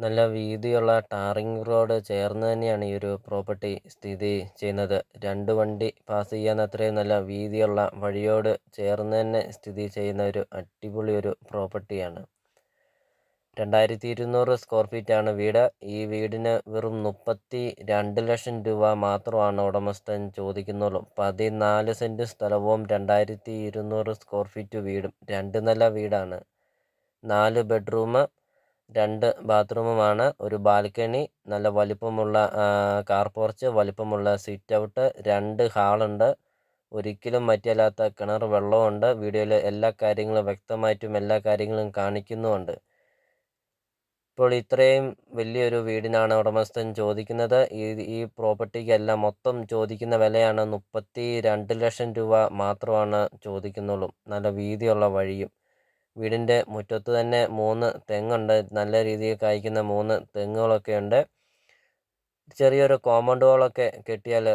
നല്ല വീതിയുള്ള tarring road ചേർന്ന് തന്നെയാണ് ഈ ഒരു പ്രോപ്പർട്ടി സ്ഥിതി ചെയ്യുന്നത്. 2 വണ്ടി പാസ് ചെയ്യാൻ അത്രയും നല്ല വീതിയുള്ള വഴിയോട് ചേർന്ന് തന്നെ സ്ഥിതി ചെയ്യുന്ന ഒരു അടിപൊളി ഒരു പ്രോപ്പർട്ടിയാണ്. 2200 സ്ക്വയർ ഫീറ്റാണ് വീട്. ഈ വീടിന് വെറും 32 ലക്ഷം രൂപ മാത്രമാണ് ഉടമസ്ഥൻ ചോദിക്കുന്നുള്ളൂ. 14 സെൻറ്റ് സ്ഥലവും 2200 സ്ക്വയർ ഫീറ്റ് വീടും. 2 നില വീടാണ്. 4 ബെഡ്റൂം, 2 ബാത്റൂമുമാണ്. ഒരു ബാൽക്കണി, നല്ല വലിപ്പമുള്ള കാർ പോർച്ച്, വലിപ്പമുള്ള സിറ്റ് ഔട്ട്, 2 ഹാളുണ്ട്. ഒരിക്കലും വറ്റില്ലാത്ത കിണർ വെള്ളമുണ്ട്. വീഡിയോയിൽ എല്ലാ കാര്യങ്ങളും വ്യക്തമായിട്ടും എല്ലാ കാര്യങ്ങളും കാണിക്കുന്നുമുണ്ട്. ഇപ്പോൾ ഇത്രയും വലിയൊരു വീടിനാണ് ഉടമസ്ഥൻ ചോദിക്കുന്നത്. ഈ പ്രോപ്പർട്ടിക്കെല്ലാം മൊത്തം ചോദിക്കുന്ന വിലയാണ് 32 ലക്ഷം രൂപ മാത്രമാണ് ചോദിക്കുന്നുള്ളൂ. നല്ല വീതിയുള്ള വഴിയും. വീടിൻ്റെ മുറ്റത്ത് തന്നെ 3 തെങ്ങുണ്ട്. നല്ല രീതിയിൽ കായ്ക്കുന്ന 3 തെങ്ങുകളൊക്കെ ഉണ്ട്. ചെറിയൊരു കോമ്പൗണ്ട് വാളൊക്കെ കെട്ടിയാൽ,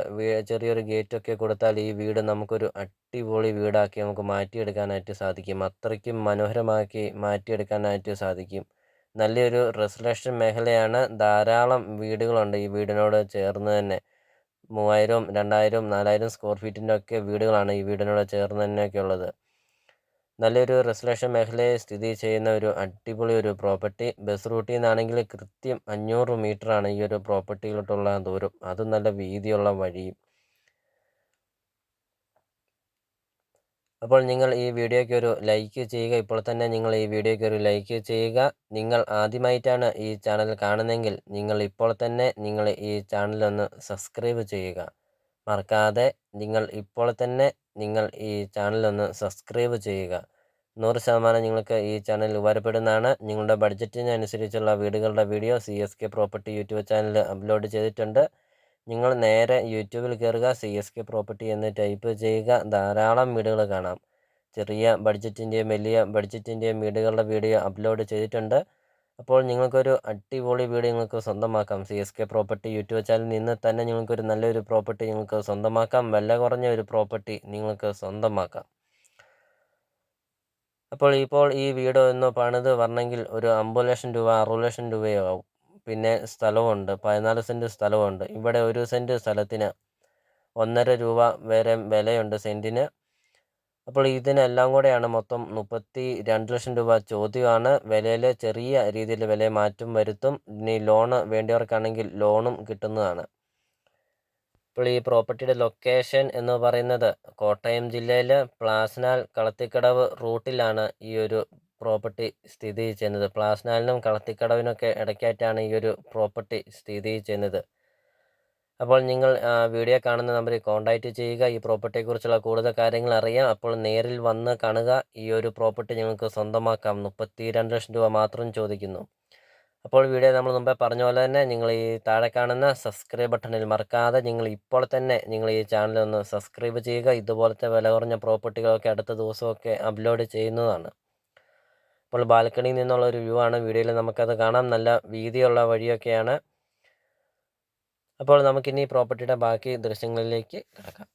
ചെറിയൊരു ഗേറ്റൊക്കെ കൊടുത്താൽ ഈ വീട് നമുക്കൊരു അടിപൊളി വീടാക്കി നമുക്ക് മാറ്റിയെടുക്കാനായിട്ട് സാധിക്കും. അത്രയ്ക്കും മനോഹരമാക്കി മാറ്റിയെടുക്കാനായിട്ട് സാധിക്കും. നല്ലൊരു റെസിഡൻഷ്യൽ മേഖലയാണ്. ധാരാളം വീടുകളുണ്ട് ഈ വീടിനോട് ചേർന്ന് തന്നെ. 3000, 2000, 4000 സ്ക്വയർ ഫീറ്റിൻ്റെ ഒക്കെ വീടുകളാണ് ഈ വീടിനോട് ചേർന്ന് തന്നെയൊക്കെ ഉള്ളത്. നല്ലൊരു റെസിഡൻഷ്യൽ മേഖലയെ സ്ഥിതി ചെയ്യുന്ന ഒരു അടിപൊളി ഒരു പ്രോപ്പർട്ടി. ബസ് റൂട്ടിൽ നിന്നാണെങ്കിൽ കൃത്യം 500 മീറ്ററാണ് ഈ ഒരു പ്രോപ്പർട്ടിയിലോട്ടുള്ള ദൂരം. അതും നല്ല വീതിയുള്ള വഴിയും. അപ്പോൾ നിങ്ങൾ ഈ വീഡിയോയ്ക്ക് ഒരു ലൈക്ക് ചെയ്യുക. ഇപ്പോൾ തന്നെ നിങ്ങൾ ഈ വീഡിയോയ്ക്ക് ഒരു ലൈക്ക് ചെയ്യുക. നിങ്ങൾ ആദ്യമായിട്ടാണ് ഈ ചാനൽ കാണുന്നതെങ്കിൽ നിങ്ങൾ ഇപ്പോൾ തന്നെ ഈ ചാനലൊന്ന് സബ്സ്ക്രൈബ് ചെയ്യുക. മറക്കാതെ ഇപ്പോൾ തന്നെ ഈ ചാനലൊന്ന് സബ്സ്ക്രൈബ് ചെയ്യുക. 100% നിങ്ങൾക്ക് ഈ ചാനൽ ഉപകാരപ്പെടുന്നതാണ്. നിങ്ങളുടെ ബഡ്ജറ്റിനനുസരിച്ചുള്ള വീടുകളുടെ video CSK property YouTube channel upload ചെയ്തിട്ടുണ്ട്. നിങ്ങൾ നേരെ യൂട്യൂബിൽ കയറുക, CSK പ്രോപ്പർട്ടി എന്ന് ടൈപ്പ് ചെയ്യുക. ധാരാളം വീടുകൾ കാണാം. ചെറിയ ബഡ്ജറ്റിൻ്റെയും വലിയ ബഡ്ജറ്റിൻ്റെയും വീടുകളുടെ വീഡിയോ അപ്ലോഡ് ചെയ്തിട്ടുണ്ട്. അപ്പോൾ നിങ്ങൾക്കൊരു അടിപൊളി വീട് നിങ്ങൾക്ക് സ്വന്തമാക്കാം. CSK പ്രോപ്പർട്ടി യൂട്യൂബ് ചാനലിൽ നിന്ന് തന്നെ നിങ്ങൾക്കൊരു നല്ലൊരു പ്രോപ്പർട്ടി നിങ്ങൾക്ക് സ്വന്തമാക്കാം. വില കുറഞ്ഞ ഒരു പ്രോപ്പർട്ടി നിങ്ങൾക്ക് സ്വന്തമാക്കാം. ഇപ്പോൾ ഈ വീട് ഒന്ന് പണിത് വരണമെങ്കിൽ ഒരു 50 ലക്ഷം രൂപ, 60 ലക്ഷം രൂപയോ ആവും. പിന്നെ സ്ഥലമുണ്ട്, 14 സെൻറ്റ് സ്ഥലമുണ്ട്. ഇവിടെ 1 സെൻറ്റ് സ്ഥലത്തിന് 1.5 രൂപ വരെ വിലയുണ്ട് സെൻറ്റിന്. അപ്പോൾ ഇതിനെല്ലാം കൂടെയാണ് മൊത്തം 32 ലക്ഷം രൂപ ചോദ്യമാണ്. വിലയിൽ ചെറിയ രീതിയിൽ വില മാറ്റം വരുത്തും. ഇനി ലോണ് വേണ്ടിയവർക്കാണെങ്കിൽ ലോണും കിട്ടുന്നതാണ്. ഇപ്പോൾ ഈ പ്രോപ്പർട്ടിയുടെ ലൊക്കേഷൻ എന്ന് പറയുന്നത് കോട്ടയം ജില്ലയിൽ പ്ലാസ്നാൽ കളത്തിക്കടവ് റൂട്ടിലാണ് ഈ ഒരു പ്രോപ്പർട്ടി സ്ഥിതി ചെയ്യുന്നത്. പ്ലാസ്നാലിനും കളത്തിക്കടവിനൊക്കെ ഇടയ്ക്കായിട്ടാണ് ഈ ഒരു പ്രോപ്പർട്ടി സ്ഥിതി ചെയ്യുന്നത്. അപ്പോൾ നിങ്ങൾ വീഡിയോ കാണുന്ന നമ്പറിൽ കോൺടാക്റ്റ് ചെയ്യുക. ഈ പ്രോപ്പർട്ടിയെക്കുറിച്ചുള്ള കൂടുതൽ കാര്യങ്ങൾ അറിയാം. അപ്പോൾ നേരിൽ വന്ന് കാണുക. ഈ ഒരു പ്രോപ്പർട്ടി നിങ്ങൾക്ക് സ്വന്തമാക്കാം. 32 ലക്ഷം രൂപ മാത്രം ചോദിക്കുന്നു. അപ്പോൾ വീഡിയോ നമ്മൾ മുമ്പേ പറഞ്ഞ പോലെ തന്നെ നിങ്ങൾ ഈ താഴെ കാണുന്ന സബ്സ്ക്രൈബ് ബട്ടണിൽ മറക്കാതെ ഇപ്പോൾ തന്നെ ഈ ചാനൽ ഒന്ന് സബ്സ്ക്രൈബ് ചെയ്യുക. ഇതുപോലത്തെ വില കുറഞ്ഞ പ്രോപ്പർട്ടികളൊക്കെ അടുത്ത ദിവസമൊക്കെ അപ്ലോഡ് ചെയ്യുന്നതാണ്. അപ്പോൾ ബാൽക്കണിയിൽ നിന്നുള്ള ഒരു വ്യൂ ആണ്. വീഡിയോയിൽ നമുക്കത് കാണാം. നല്ല വീതിയുള്ള വഴിയൊക്കെയാണ്. അപ്പോൾ നമുക്കിനി പ്രോപ്പർട്ടിയുടെ ബാക്കി ദൃശ്യങ്ങളിലേക്ക് കിടക്കാം.